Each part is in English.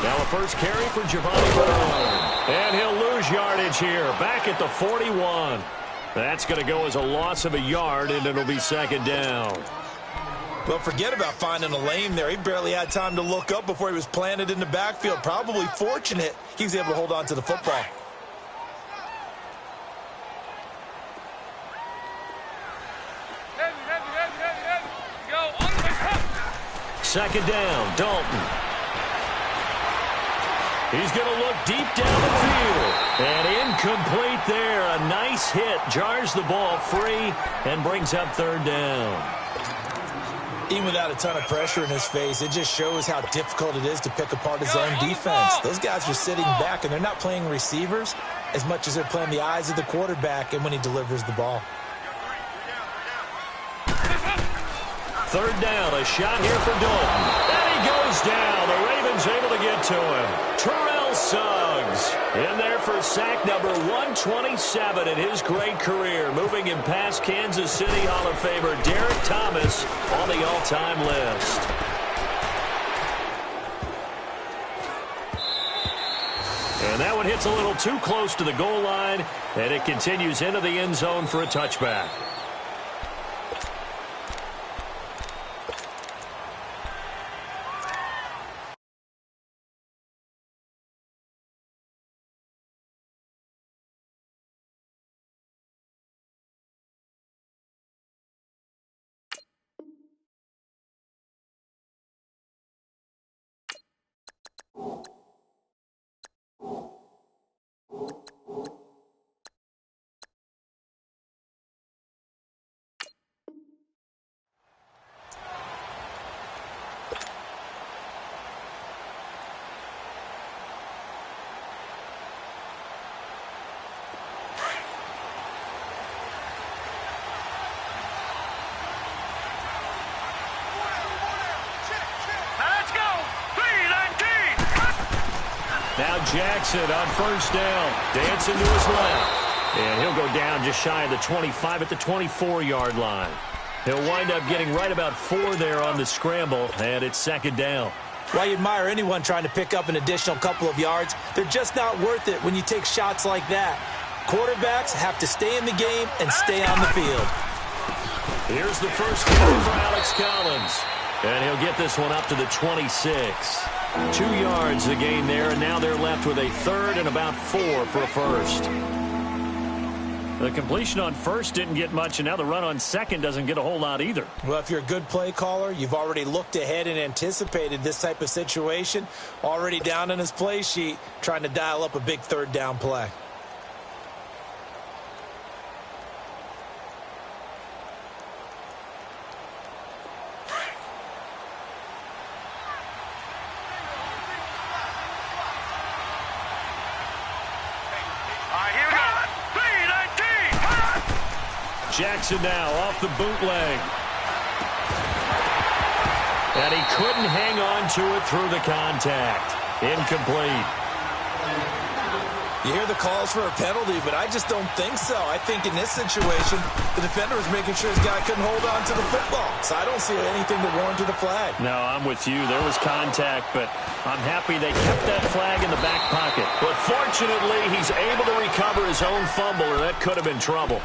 Now a first carry for Giovanni Bernard. And he'll lose yardage here, back at the 41. That's going to go as a loss of a yard, and it'll be second down. Well, forget about finding a lane there. He barely had time to look up before he was planted in the backfield. Probably fortunate he was able to hold on to the football. Second down, Dalton. He's going to look deep down the field. And incomplete there. A nice hit. Jars the ball free and brings up third down. Even without a ton of pressure in his face, it just shows how difficult it is to pick apart his own defense. Those guys are sitting back, and they're not playing receivers as much as they're playing the eyes of the quarterback and when he delivers the ball. Third down, a shot here for Dalton. And he goes down. The Ravens able to get to him. Terrell Suggs in there for sack number 127 in his great career. Moving him past Kansas City Hall of Famer Derek Thomas on the all-time list. And that one hits a little too close to the goal line, and it continues into the end zone for a touchback. Now Jackson on first down. Dancing to his left. And he'll go down just shy of the 25 at the 24-yard line. He'll wind up getting right about 4 there on the scramble, and it's second down. Well, I admire anyone trying to pick up an additional couple of yards. They're just not worth it when you take shots like that. Quarterbacks have to stay in the game and stay on the field. Here's the first carry for Alex Collins. And he'll get this one up to the 26. 2 yards the gain there, and now they're left with a third and about 4 for a first. The completion on first didn't get much, and now the run on second doesn't get a whole lot either. Well, if you're a good play caller, you've already looked ahead and anticipated this type of situation. Already down on his play sheet, trying to dial up a big third down play. Jackson now off the bootleg. And he couldn't hang on to it through the contact. Incomplete. You hear the calls for a penalty, but I just don't think so. I think in this situation, the defender was making sure his guy couldn't hold on to the football. So I don't see anything to warrant the flag. No, I'm with you. There was contact, but I'm happy they kept that flag in the back pocket. But fortunately, he's able to recover his own fumble, or that could have been trouble.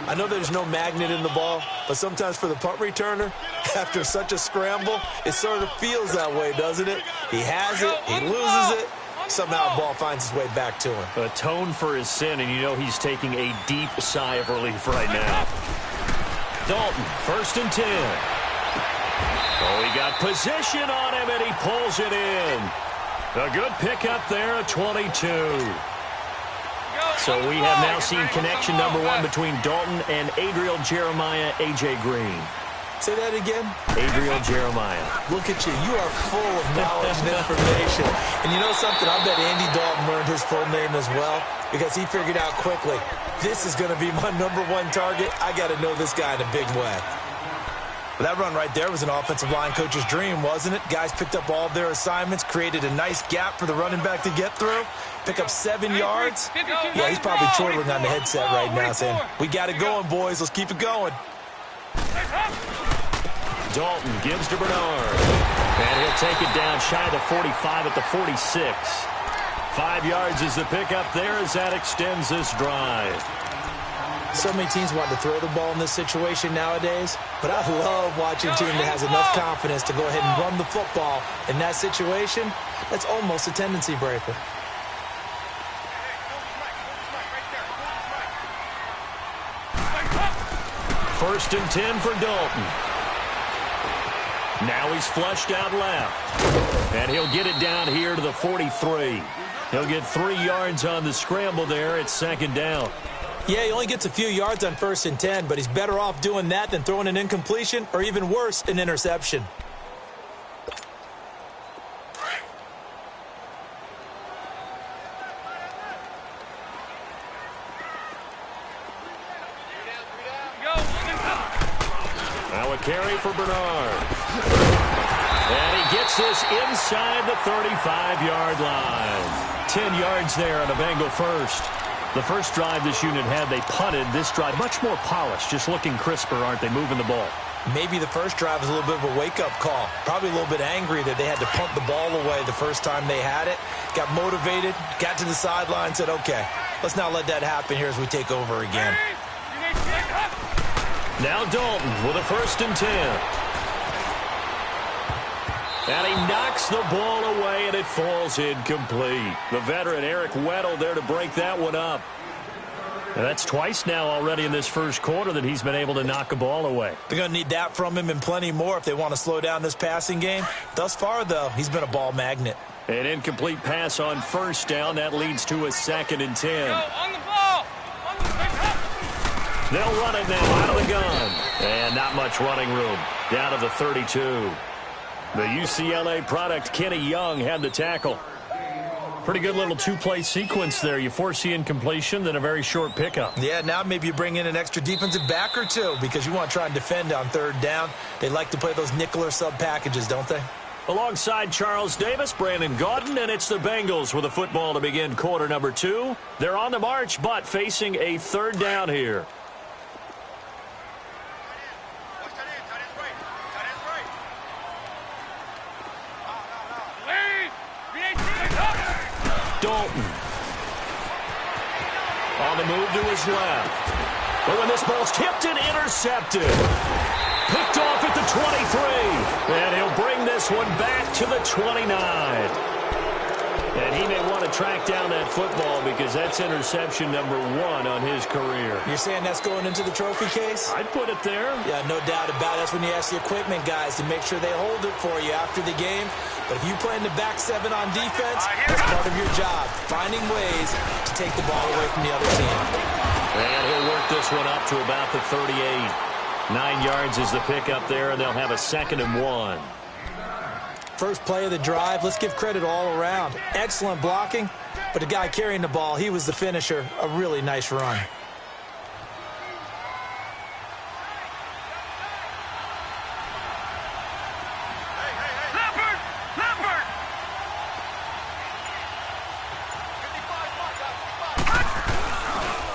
I know there's no magnet in the ball, but sometimes for the punt returner, after such a scramble, it sort of feels that way, doesn't it? He has it, he loses it, somehow the ball finds its way back to him. Atone for his sin, and you know he's taking a deep sigh of relief right now. Dalton, 1st and 10. Oh, he got position on him, and he pulls it in. A good pickup there, a 22. So we have now seen connection number 1 between Dalton and Adriel Jeremiah, A.J. Green. Say that again? Adriel Jeremiah. Look at you. You are full of knowledge and information. And you know something? I bet Andy Dalton learned his full name as well because he figured out quickly, this is going to be my number 1 target. I got to know this guy in a big way. Well, that run right there was an offensive line coach's dream, wasn't it? Guys picked up all of their assignments, created a nice gap for the running back to get through, pick up 7 yards. Yeah, he's probably chortling on the headset right now saying, we got it going, boys. Let's keep it going. Dalton gives to Bernard. And he'll take it down shy of the 45 at the 46. 5 yards is the pickup there as that extends this drive. So many teams want to throw the ball in this situation nowadays, but I love watching a team that has enough confidence to go ahead and run the football in that situation. That's almost a tendency breaker. First and 10 for Dalton. Now he's flushed out left. And he'll get it down here to the 43. He'll get 3 yards on the scramble there. It's second down. Yeah, he only gets a few yards on first and 10, but he's better off doing that than throwing an incompletion or even worse, an interception. Now a carry for Bernard. And he gets this inside the 35-yard line. 10 yards there on a Bengal first. The first drive this unit had, they punted. This drive, much more polished, just looking crisper, aren't they, moving the ball? Maybe the first drive was a little bit of a wake-up call. Probably a little bit angry that they had to punt the ball away the first time they had it. Got motivated, got to the sideline, said, okay, let's not let that happen here as we take over again. Now Dalton with a first and 10. And he knocks the ball away, and it falls incomplete. The veteran Eric Weddle there to break that one up. And that's twice now already in this first quarter that he's been able to knock a ball away. They're going to need that from him and plenty more if they want to slow down this passing game. Thus far, though, he's been a ball magnet. An incomplete pass on first down. That leads to a second and 10. On the ball. They'll run it now out of the gun. And not much running room. Down to the 32. The UCLA product, Kenny Young, had the tackle. Pretty good little two-play sequence there. You force the incompletion, then a very short pickup. Yeah, now maybe you bring in an extra defensive back or two because you want to try and defend on third down. They like to play those nickel or sub packages, don't they? Alongside Charles Davis, Brandon Gaudin, and it's the Bengals with a football to begin quarter number 2. They're on the march, but facing a third down here. Dalton. On the move to his left. But when this ball's tipped and intercepted. Picked off at the 23. And he'll bring this one back to the 29. And he may want to track down that football because that's interception number 1 on his career. You're saying that's going into the trophy case? I'd put it there. Yeah, no doubt about it. That's when you ask the equipment guys to make sure they hold it for you after the game. But if you play in the back 7 on defense, that's part of your job, finding ways to take the ball away from the other team. And he'll work this one up to about the 38. 9 yards is the pickup there, and they'll have a second and 1. First play of the drive, let's give credit all around. Excellent blocking, but the guy carrying the ball, he was the finisher. A really nice run.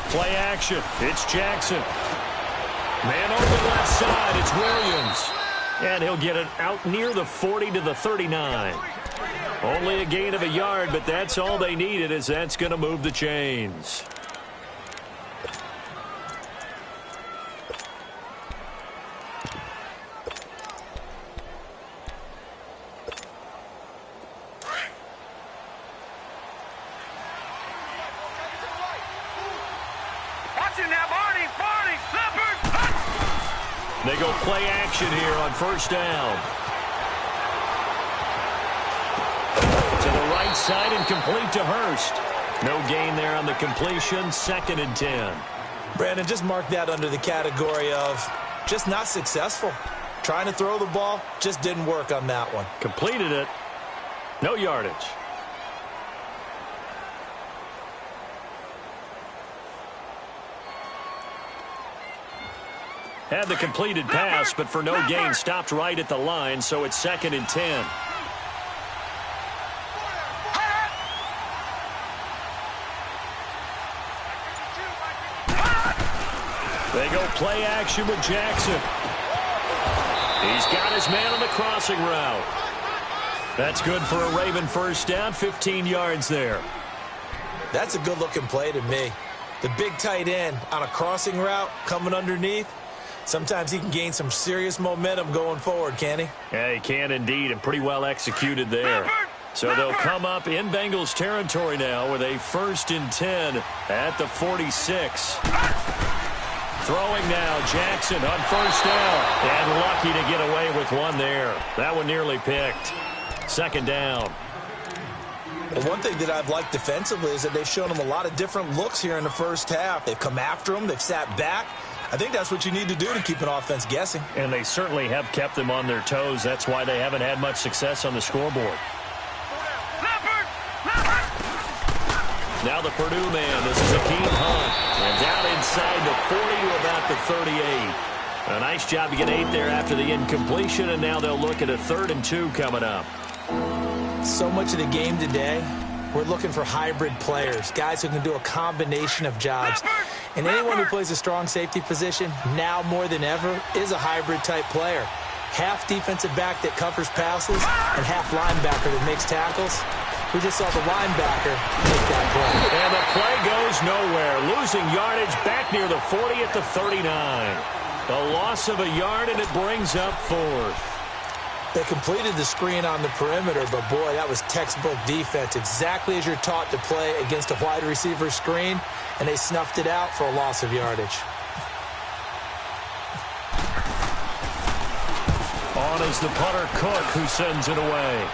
Play action. It's Jackson. Man over the left side. It's Williams. And he'll get it out near the 40 to the 39. Only a gain of a yard, but that's all they needed as that's going to move the chains. They go play action here on first down. To the right side and complete to Hurst. No gain there on the completion. Second and 10. Brandon, just mark that under the category of just not successful. Trying to throw the ball, just didn't work on that one. Completed it. No yardage. Had the completed pass, but for no gain, stopped right at the line, so it's second and 10. They go play action with Jackson. He's got his man on the crossing route. That's good for a Raven first down, 15 yards there. That's a good-looking play to me. The big tight end on a crossing route coming underneath. Sometimes he can gain some serious momentum going forward, can't he? Yeah, he can indeed, and pretty well executed there. So they'll come up in Bengals territory now with a 1st and 10 at the 46. Throwing now, Jackson on 1st down. And lucky to get away with one there. That one nearly picked. 2nd down. And one thing that I've liked defensively is that they've shown him a lot of different looks here in the first half. They've come after him. They've sat back. I think that's what you need to do to keep an offense guessing. And they certainly have kept them on their toes. That's why they haven't had much success on the scoreboard. Now the Purdue man. This is Akeem Hunt. And down inside the 40 to about the 38. A nice job to get 8 there after the incompletion, and now they'll look at a 3rd and 2 coming up. So much of the game today, we're looking for hybrid players, guys who can do a combination of jobs. And anyone who plays a strong safety position, now more than ever, is a hybrid-type player. Half defensive back that covers passes and half linebacker that makes tackles. We just saw the linebacker make that play. And the play goes nowhere. Losing yardage back near the 40 at the 39. A loss of a yard, and it brings up 4th. They completed the screen on the perimeter, but, boy, that was textbook defense. Exactly as you're taught to play against a wide receiver screen, and they snuffed it out for a loss of yardage. On is the punter, Cook, who sends it away.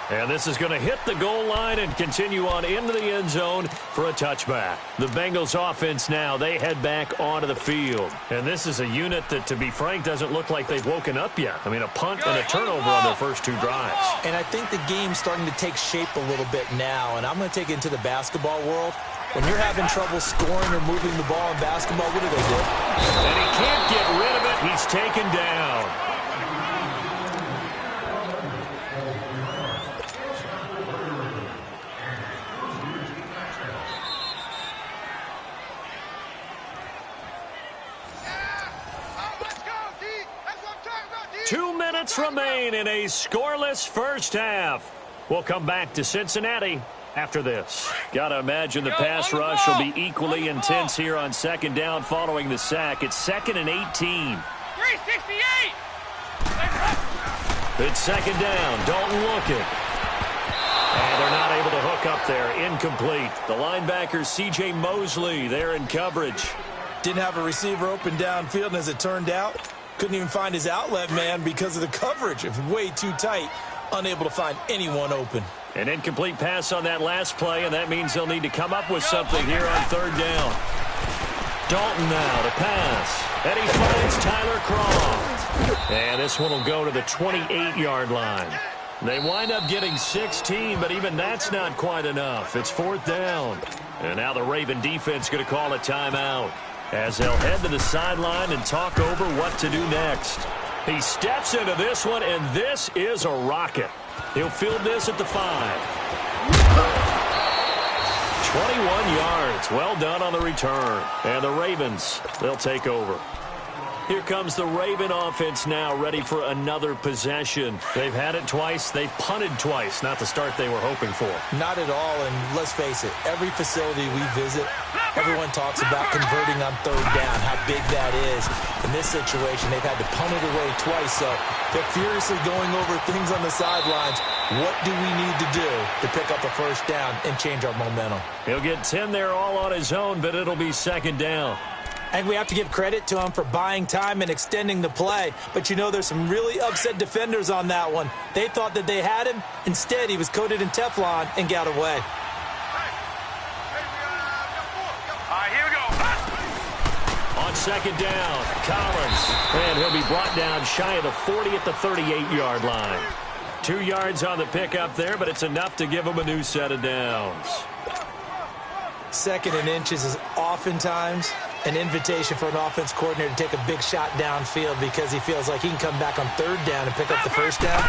And this is going to hit the goal line and continue on into the end zone for a touchback. The Bengals offense now, they head back onto the field. And this is a unit that, to be frank, doesn't look like they've woken up yet. I mean, a punt and a turnover on their first 2 drives. And I think the game's starting to take shape a little bit now. And I'm going to take it into the basketball world. When you're having trouble scoring or moving the ball in basketball, what do they do? And he can't get rid of it. He's taken down. Two minutes remain in a scoreless first half. We'll come back to Cincinnati after this. Gotta imagine the pass rush will be equally intense here on 2nd down following the sack. It's 2nd and 18. 368. It's 2nd down. Dalton looking. And they're not able to hook up there. Incomplete. The linebacker, C.J. Mosley, there in coverage. Didn't have a receiver open downfield, and as it turned out, couldn't even find his outlet man because of the coverage. It was way too tight, unable to find anyone open. An incomplete pass on that last play, and that means they'll need to come up with something here on 3rd down. Dalton now to pass. And he finds Tyler Croft. And this one will go to the 28-yard line. They wind up getting 16, but even that's not quite enough. It's 4th down. And now the Raven defense going to call a timeout, as they'll head to the sideline and talk over what to do next. He steps into this one, and this is a rocket. He'll field this at the 5. 21 yards. Well done on the return. And the Ravens, they'll take over. Here comes the Raven offense now, ready for another possession. They've had it twice. They've punted twice. Not the start they were hoping for. Not at all, and let's face it, every facility we visit, everyone talks about converting on 3rd down, how big that is. In this situation, they've had to punt it away twice, so they're furiously going over things on the sidelines. What do we need to do to pick up a 1st down and change our momentum? He'll get 10 there all on his own, but it'll be 2nd down. And we have to give credit to him for buying time and extending the play. But, you know, there's some really upset defenders on that one. They thought that they had him. Instead, he was coated in Teflon and got away. All right, here we go. On 2nd down, Collins. And he'll be brought down shy of the 40 at the 38-yard line. 2 yards on the pickup there, but it's enough to give him a new set of downs. 2nd and inches is oftentimes an invitation for an offense coordinator to take a big shot downfield because he feels like he can come back on 3rd down and pick up the 1st down.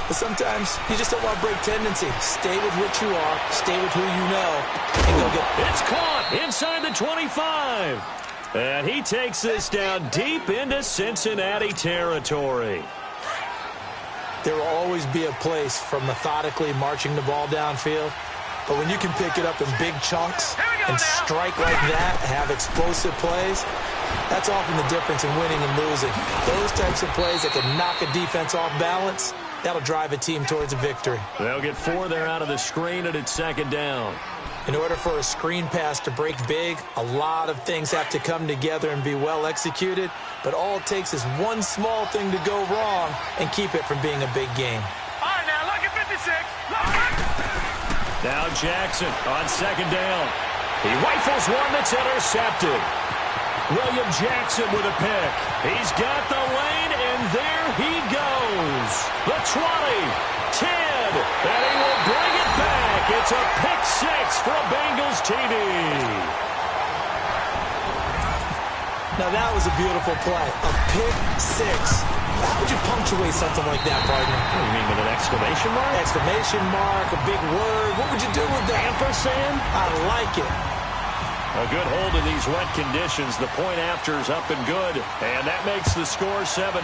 But sometimes you just don't want to break tendency. Stay with what you are, stay with who you know, and go get it. It's caught inside the 25. And he takes this down deep into Cincinnati territory. There will always be a place for methodically marching the ball downfield. But when you can pick it up in big chunks and strike like that, have explosive plays, that's often the difference in winning and losing. Those types of plays that can knock a defense off balance, that'll drive a team towards a victory. They'll get 4 there out of the screen, and it's second down. In order for a screen pass to break big, a lot of things have to come together and be well executed, but all it takes is one small thing to go wrong and keep it from being a big game. All right, now, look at 56. Now Jackson on second down. He rifles one that's intercepted. William Jackson with a pick. He's got the lane, and there he goes. The 20, 10, and he will bring it back. It's a pick 6 for a Bengals TD. Now that was a beautiful play. A pick 6. How would you punctuate something like that, partner? What do you mean, with an exclamation mark? Exclamation mark, a big word. What would you do with that? Ampersand? I like it. A good hold in these wet conditions. The point after is up and good. And that makes the score 7-0.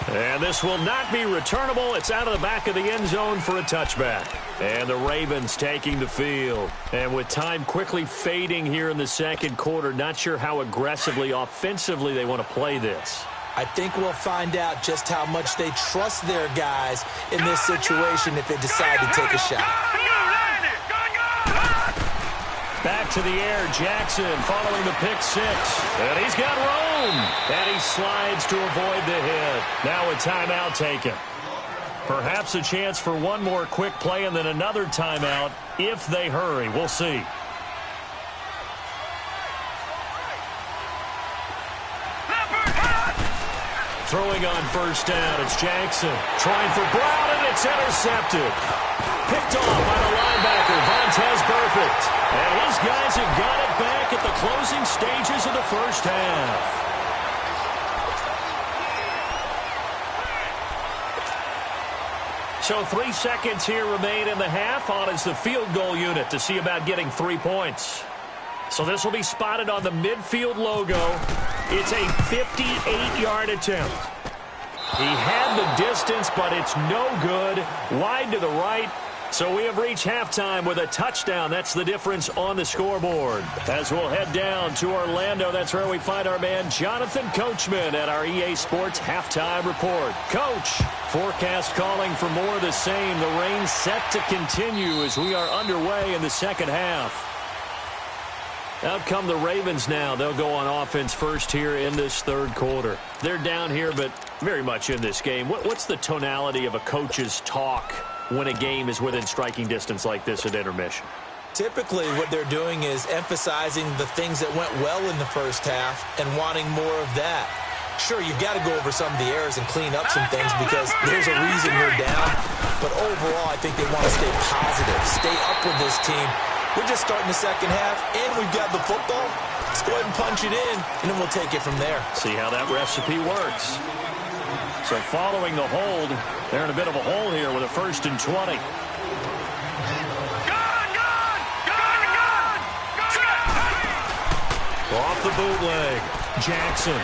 And this will not be returnable. It's out of the back of the end zone for a touchback. And the Ravens taking the field. And with time quickly fading here in the second quarter, not sure how aggressively, offensively they want to play this. I think we'll find out just how much they trust their guys in this situation if they decide to take a shot. Back to the air, Jackson following the pick 6. And he's got room. And he slides to avoid the hit. Now a timeout taken. Perhaps a chance for one more quick play and then another timeout if they hurry. We'll see. Throwing on first down, it's Jackson. Trying for Brown, and it's intercepted. Picked off by the linebacker, Vontaze Burfict. And his guys have got it back at the closing stages of the first half. So 3 seconds here remain in the half. On is the field goal unit to see about getting 3 points. So this will be spotted on the midfield logo. It's a 58-yard attempt. He had the distance, but it's no good. Wide to the right. So we have reached halftime with a touchdown. That's the difference on the scoreboard. As we'll head down to Orlando, that's where we find our man Jonathan Coachman at our EA Sports Halftime Report. Coach, forecast calling for more of the same. The rain set to continue as we are underway in the second half. Out come the Ravens now. They'll go on offense first here in this third quarter. They're down here, but very much in this game. What's the tonality of a coach's talk when a game is within striking distance like this at intermission? Typically, what they're doing is emphasizing the things that went well in the first half and wanting more of that. Sure, you've got to go over some of the errors and clean up some things because there's a reason you're down. But overall, I think they want to stay positive, stay up with this team. We're just starting the second half, and we've got the football. Let's go ahead and punch it in, and then we'll take it from there. See how that recipe works. So following the hold, they're in a bit of a hole here with a 1st and 20. Off the bootleg. Jackson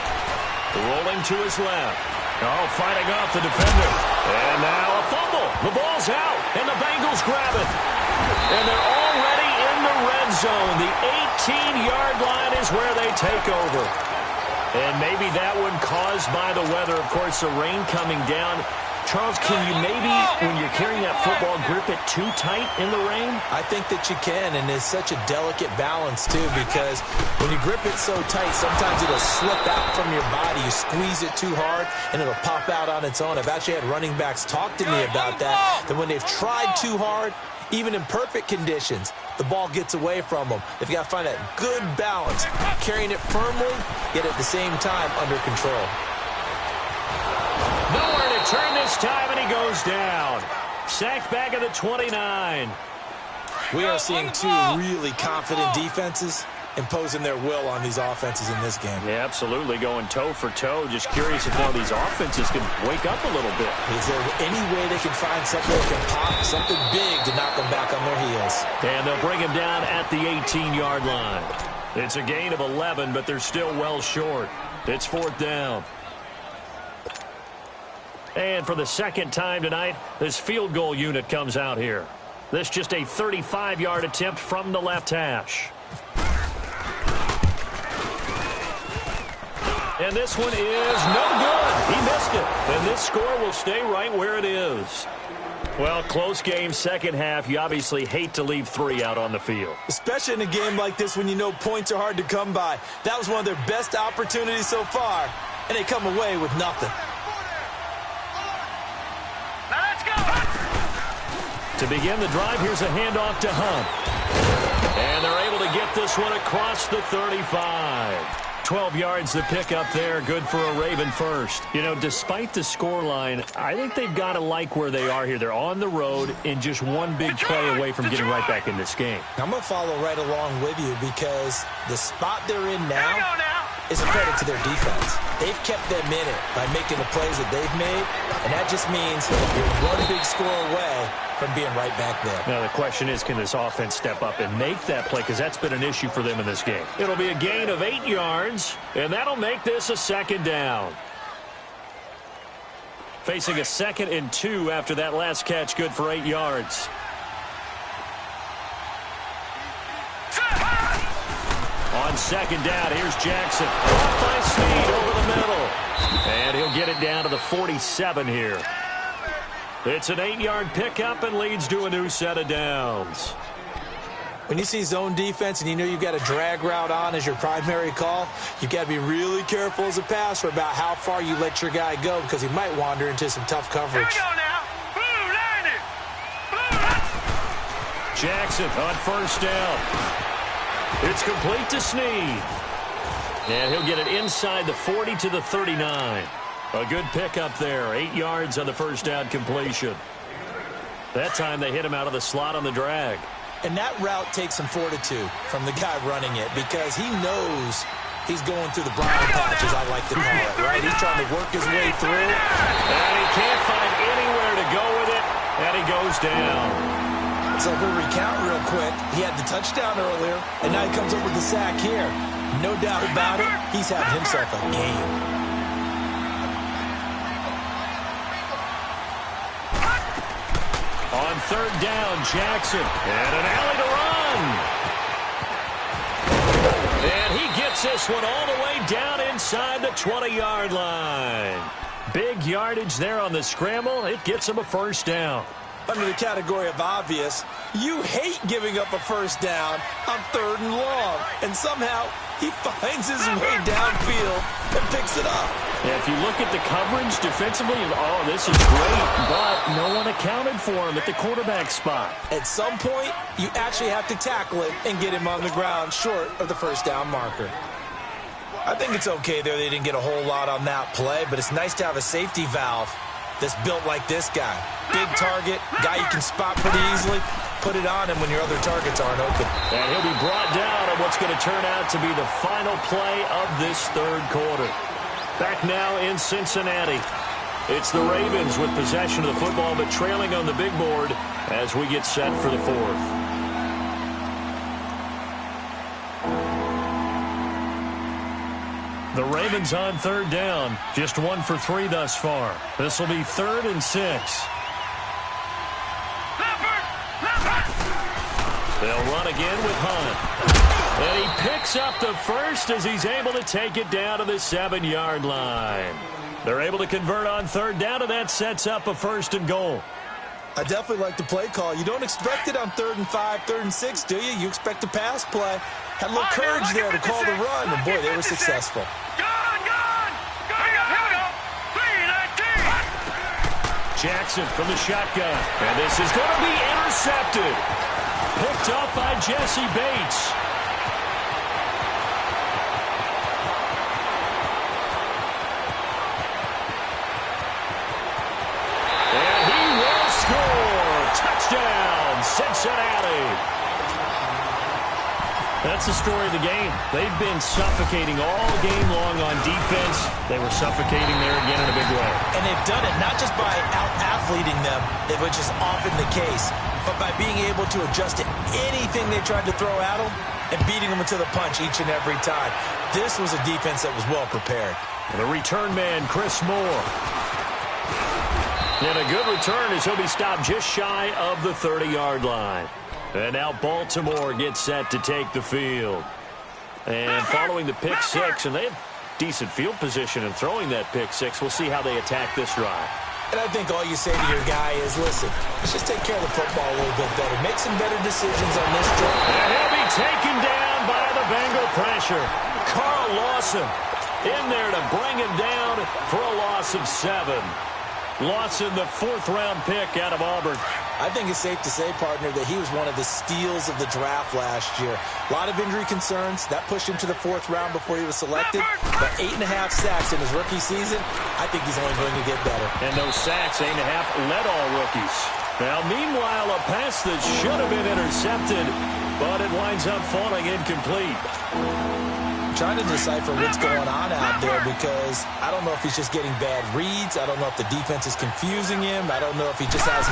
rolling to his left. Oh, fighting off the defender. And now a fumble. The ball's out, and the Bengals grab it. And they're already in the red zone. The 18-yard line is where they take over. And maybe that one caused by the weather. Of course, the rain coming down. Charles, can you maybe, when you're carrying that football, grip it too tight in the rain? I think that you can, and it's such a delicate balance, too, because when you grip it so tight, sometimes it'll slip out from your body. You squeeze it too hard, and it'll pop out on its own. I've actually had running backs talk to me about that when they've tried too hard, even in perfect conditions, the ball gets away from them. They've got to find that good balance, carrying it firmly, yet at the same time under control. Nowhere to turn this time, and he goes down. Sacked back at the 29. We are seeing two really confident defenses, imposing their will on these offenses in this game. Yeah, absolutely, going toe for toe. Just curious if now these offenses can wake up a little bit. Is there any way they can find something that can pop, something big to knock them back on their heels? And they'll bring him down at the 18-yard line. It's a gain of 11, but they're still well short. It's 4th down. And for the second time tonight, this field goal unit comes out here. This just a 35-yard attempt from the left hash. And this one is no good. He missed it. And this score will stay right where it is. Well, close game, second half. You obviously hate to leave 3 out on the field. Especially in a game like this when you know points are hard to come by. That was one of their best opportunities so far, and they come away with nothing. Now let's go. To begin the drive, here's a handoff to Hunt. And they're able to get this one across the 35. 12 yards to pick up there. Good for a Raven first. You know, despite the scoreline, I think they've got to like where they are here. They're on the road and just one big play away from getting right back in this game. I'm going to follow right along with you because the spot they're in now is a credit to their defense. They've kept them in it by making the plays that they've made, and that just means you're one big score away from being right back there. Now, the question is, can this offense step up and make that play? Because that's been an issue for them in this game. It'll be a gain of 8 yards, and that'll make this a 2nd down. Facing a 2nd and 2 after that last catch, good for 8 yards. On 2nd down, here's Jackson. Off by Snead over the middle. And he'll get it down to the 47 here. It's an 8-yard pickup and leads to a new set of downs. When you see zone defense and you know you've got a drag route on as your primary call, you've got to be really careful as a passer about how far you let your guy go because he might wander into some tough coverage. Here we go now. Blue, line it. Blue. Jackson on 1st down. It's complete to Snead. And he'll get it inside the 40 to the 39. A good pickup there. 8 yards on the 1st down completion. That time they hit him out of the slot on the drag. And that route takes some fortitude from the guy running it because he knows he's going through the briar patch, as I like to call it, right? He's trying to work his way through. And he can't find anywhere to go with it. And he goes down. So we'll recount real quick. He had the touchdown earlier, and now he comes up with the sack here. No doubt about it, he's having himself a game. On 3rd down, Jackson. And an alley to run. And he gets this one all the way down inside the 20-yard line. Big yardage there on the scramble. It gets him a 1st down. Under the category of obvious, you hate giving up a 1st down on 3rd and long. And somehow he finds his way downfield and picks it up. Yeah, if you look at the coverage defensively, oh, this is great, but no one accounted for him at the quarterback spot. At some point, you actually have to tackle it and get him on the ground short of the 1st down marker. I think it's okay there they didn't get a whole lot on that play, but it's nice to have a safety valve that's built like this guy. Big target, guy you can spot pretty easily. Put it on him when your other targets aren't open. And he'll be brought down on what's going to turn out to be the final play of this 3rd quarter. Back now in Cincinnati. It's the Ravens with possession of the football, but trailing on the big board as we get set for the 4th. The Ravens on 3rd down. Just 1 for 3 thus far. This will be 3rd and 6. They'll run again with Hunt. And he picks up the 1st as he's able to take it down to the 7-yard line. They're able to convert on 3rd down, and that sets up a 1st and goal. I definitely like the play call. You don't expect it on 3rd and 5, 3rd and 6, do you? You expect a pass play. Had a little courage there to call the run, and boy, they were successful. Jackson from the shotgun. And this is going to be intercepted. Picked up by Jesse Bates. And he will score. Touchdown, Cincinnati. That's that's the story of the game. They've been suffocating all game long on defense. They were suffocating there again in a big way. And they've done it not just by out-athleting them, which is often the case, but by being able to adjust to anything they tried to throw at them and beating them to the punch each and every time. This was a defense that was well prepared. The return man, Chris Moore. And a good return as he'll be stopped just shy of the 30-yard line. And now Baltimore gets set to take the field. And following the pick six, and they have decent field position in throwing that pick six. We'll see how they attack this drive. And I think all you say to your guy is, listen, let's just take care of the football a little bit better. Make some better decisions on this drive. And he'll be taken down by the Bengal pressure. Carl Lawson in there to bring him down for a loss of 7. Lawson, the 4th-round pick out of Auburn. I think it's safe to say, partner, that he was one of the steals of the draft last year. A lot of injury concerns. That pushed him to the 4th round before he was selected. But 8.5 sacks in his rookie season, I think he's only going to get better. And those sacks, 8.5, led all rookies. Now, meanwhile, a pass that should have been intercepted, but it winds up falling incomplete. Trying to decipher what's going on out there because I don't know if he's just getting bad reads. I don't know if the defense is confusing him. I don't know if he just has,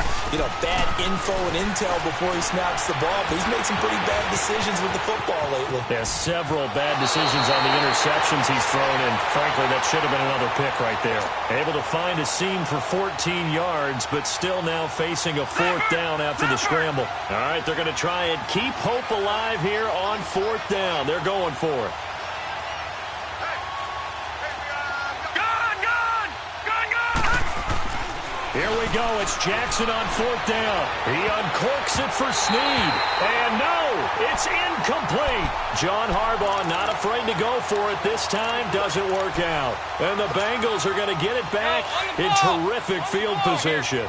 bad info and intel before he snaps the ball. But he's made some pretty bad decisions with the football lately. There's several bad decisions on the interceptions he's thrown, and frankly, that should have been another pick right there. Able to find a seam for 14 yards, but still now facing a 4th down after the scramble. All right, they're going to try and keep hope alive here on 4th down. They're going for it. Here we go. It's Jackson on 4th down. He uncorks it for Snead. And no, it's incomplete. John Harbaugh not afraid to go for it this time. Doesn't work out. And the Bengals are going to get it back in terrific field position.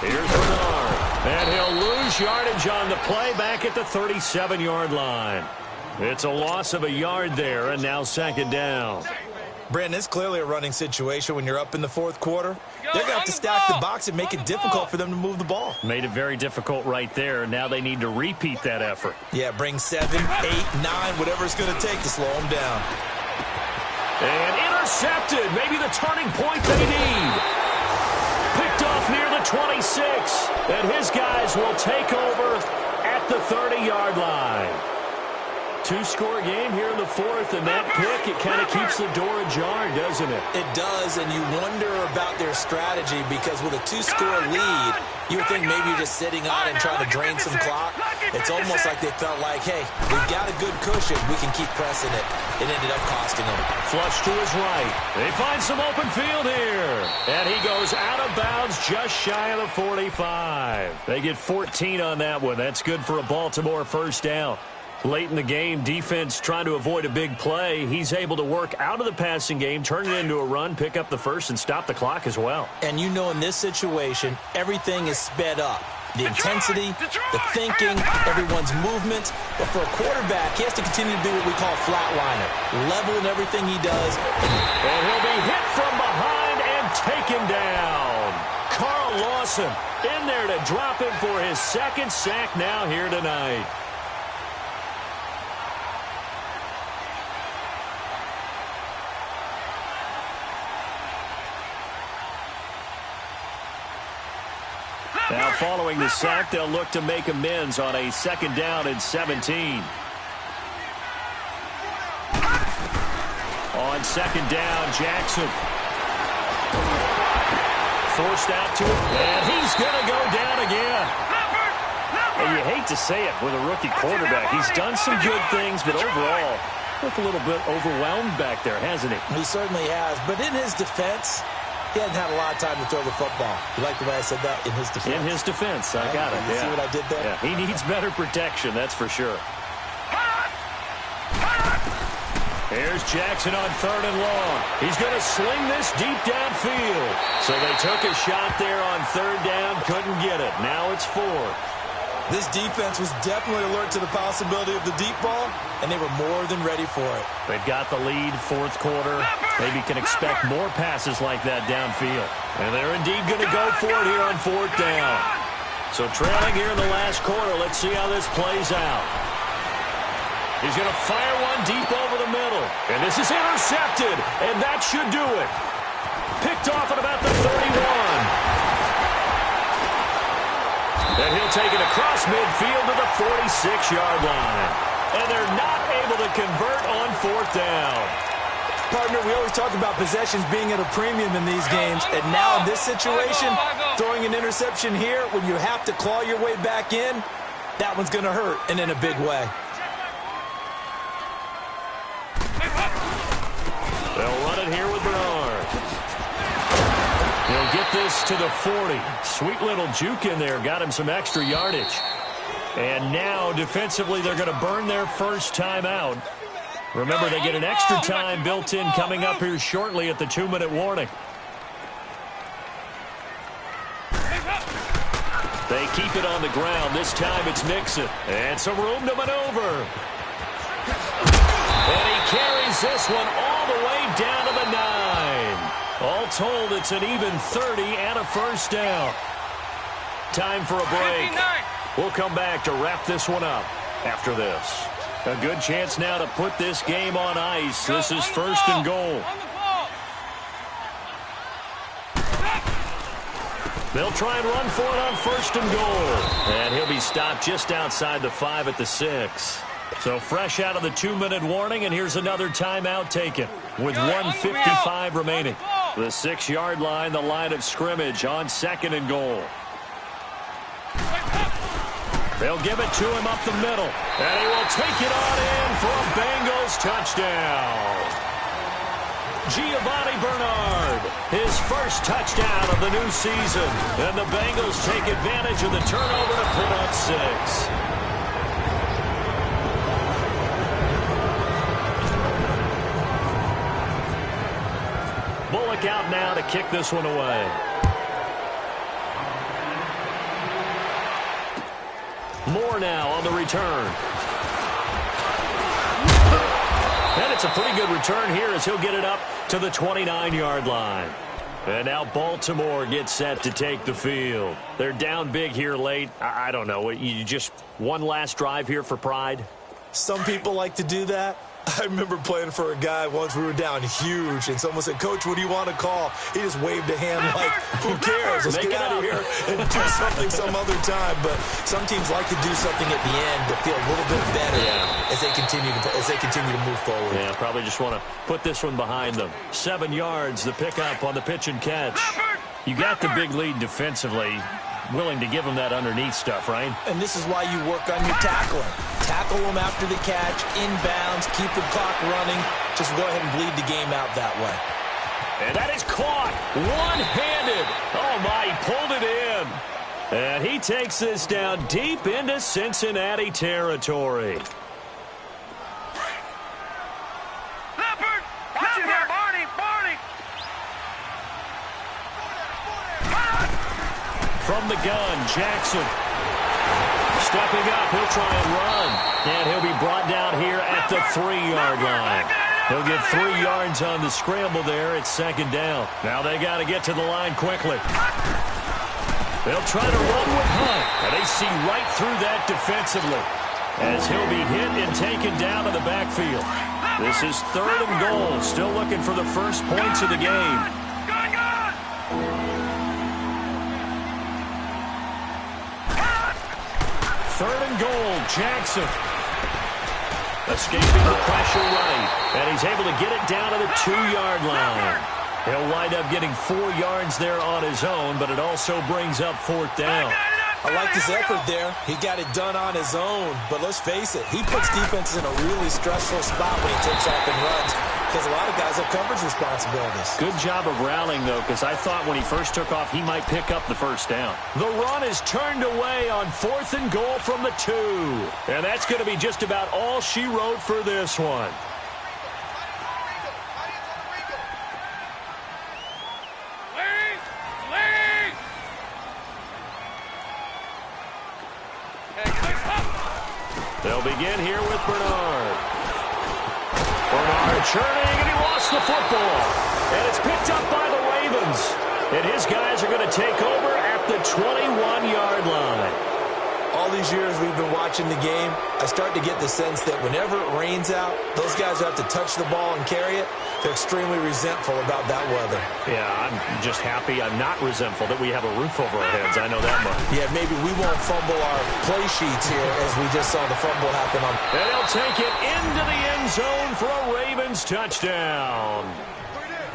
Here's Bernard. And he'll lose yardage on the play back at the 37-yard line. It's a loss of a yard there, and now 2nd down. Brandon, it's clearly a running situation when you're up in the 4th quarter. They're going to have to stack the box and make it difficult for them to move the ball. Made it very difficult right there. Now they need to repeat that effort. Yeah, bring 7, 8, 9, whatever it's going to take to slow them down. And intercepted. Maybe the turning point they need. Picked off near the 26. And his guys will take over at the 30-yard line. 2-score game here in the 4th, and that pick, it kind of keeps the door ajar, doesn't it? It does, and you wonder about their strategy because with a 2-score lead, you would think maybe you're just sitting on and trying to drain some clock. It's almost like they felt like, hey, we've got a good cushion. We can keep pressing it. It ended up costing them. Flush to his right. They find some open field here. And he goes out of bounds just shy of the 45. They get 14 on that one. That's good for a Baltimore 1st down. Late in the game, defense trying to avoid a big play. He's able to work out of the passing game, turn it into a run, pick up the first, and stop the clock as well. And in this situation, everything is sped up. The intensity, the thinking, everyone's movement. But for a quarterback, he has to continue to be what we call a flatliner. Level in everything he does. And he'll be hit from behind and taken down. Carl Lawson in there to drop him for his 2nd sack now here tonight. Now following the sack, they'll look to make amends on a 2nd down and 17. On 2nd down, Jackson. Forced out to him, and he's going to go down again. And you hate to say it with a rookie quarterback. He's done some good things, but overall, looked a little bit overwhelmed back there, hasn't he? He certainly has, but in his defense, he hasn't had a lot of time to throw the football. You like the way I said that? In his defense. In his defense. I got it. You see what I did there? Yeah, he needs better protection, that's for sure. Here's Jackson on 3rd and long. He's going to sling this deep downfield. So they took a shot there on 3rd down, couldn't get it. Now it's 4th. This defense was definitely alert to the possibility of the deep ball, and they were more than ready for it. They've got the lead, fourth quarter. Maybe can expect more passes like that downfield. And they're indeed going to go for it here on fourth down. So trailing here in the last quarter, let's see how this plays out. He's going to fire one deep over the middle. And this is intercepted, and that should do it. Picked off at about the 31. And he'll take it across midfield to the 46-yard line. And they're not able to convert on fourth down. Partner, we always talk about possessions being at a premium in these games. And now in this situation, throwing an interception here when you have to claw your way back in, that one's going to hurt, and in a big way. They'll run it here with Bernard. He'll get this to the 40. Sweet little juke in there. Got him some extra yardage. And now, defensively, they're going to burn their first timeout. Remember, they get an extra time built in coming up here shortly at the 2-minute warning. They keep it on the ground. This time it's Mixon. And some room to maneuver. And he carries this one all the way down to the 9. All told, it's an even 30 and a first down. Time for a break. We'll come back to wrap this one up after this. A good chance now to put this game on ice. This is first and goal. They'll try and run for it on first and goal. And he'll be stopped just outside the 5 at the 6. So fresh out of the 2-minute warning, and here's another timeout taken with 1:55 remaining. The 6-yard line, the line of scrimmage on second and goal. They'll give it to him up the middle, and he will take it on in for a Bengals touchdown. Giovanni Bernard, his first touchdown of the new season, and the Bengals take advantage of the turnover to put up 6. Bullock out now to kick this one away. Moore now on the return. And it's a pretty good return here as he'll get it up to the 29-yard line. And now Baltimore gets set to take the field. They're down big here late. I don't know. You just one last drive here for pride? Some people like to do that. I remember playing for a guy once. We were down huge, and someone said, "Coach, what do you want to call?" He just waved a hand like, "Who cares? Let's get out of here and do something some other time." But some teams like to do something at the end to feel a little bit better as they continue to move forward. Yeah, probably just want to put this one behind them. 7 yards, the pickup on the pitch and catch. You got the big lead defensively. Willing to give them that underneath stuff, right? And this is why you work on your tackling. Tackle them after the catch, inbounds, keep the clock running. Just go ahead and bleed the game out that way. And that is caught one-handed. Oh, my, he pulled it in. And he takes this down deep into Cincinnati territory. Leopard! Watch it here, Barney! Barney! From the gun, Jackson. Stepping up, he'll try and run. And he'll be brought down here at the 3-yard line. He'll get 3 yards on the scramble there. It's second down. Now they got to get to the line quickly. They'll try to run with Hunt. And they see right through that defensively as he'll be hit and taken down to the backfield. This is third and goal. Still looking for the first points of the game. Third and goal, Jackson. Escaping the pressure right. And he's able to get it down to the 2-yard line. He'll wind up getting 4 yards there on his own, but it also brings up fourth down. I like his effort there. He got it done on his own. But let's face it, he puts defenses in a really stressful spot when he takes off and runs, because a lot of guys have coverage responsibilities. Good job of rallying, though, because I thought when he first took off, he might pick up the first down. The run is turned away on fourth and goal from the 2. And that's going to be just about all she wrote for this one. They'll begin here with Bernard. Bernard churning, and he lost the football. And it's picked up by the Ravens. And his guys are going to take over at the 21-yard line. All these years we've been watching the game, I start to get the sense that whenever it rains out, those guys who have to touch the ball and carry it, they're extremely resentful about that weather. Yeah, I'm just happy I'm not resentful that we have a roof over our heads. I know that much. Yeah, maybe we won't fumble our play sheets here as we just saw the fumble happen on. And they'll take it into the end zone for a Ravens touchdown.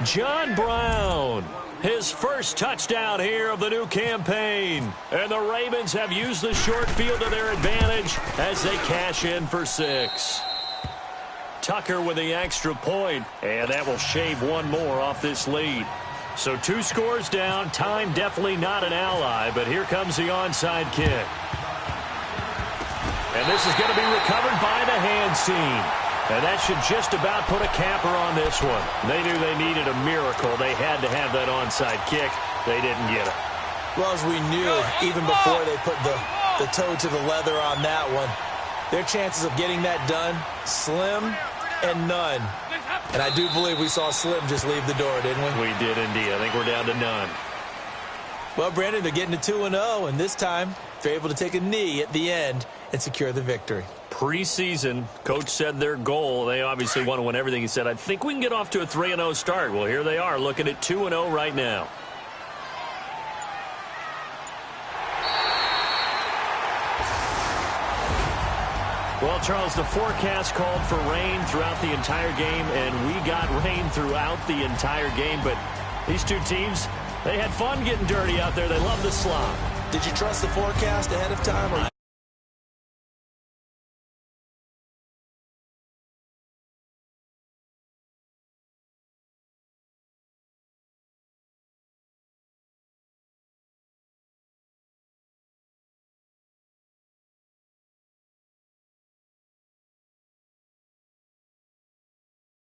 John Brown, his first touchdown here of the new campaign. And the Ravens have used the short field to their advantage as they cash in for 6. Tucker with the extra point, and that will shave one more off this lead. So 2 scores down, time definitely not an ally, but here comes the onside kick. And this is going to be recovered by the hands team. And that should just about put a capper on this one. They knew they needed a miracle. They had to have that onside kick. They didn't get it. Well, as we knew, even before they put the toe to the leather on that one, their chances of getting that done, slim and none. And I do believe we saw Slim just leave the door, didn't we? We did indeed. I think we're down to none. Well, Brandon, they're getting to 2-0, and this time they're able to take a knee at the end and secure the victory. Preseason, coach said their goal, they obviously want to win everything. He said, I think we can get off to a 3-0 start. Well, here they are looking at 2-0 right now. Well, Charles, the forecast called for rain throughout the entire game, and we got rain throughout the entire game. But these two teams, they had fun getting dirty out there. They love the slop. Did you trust the forecast ahead of time? Or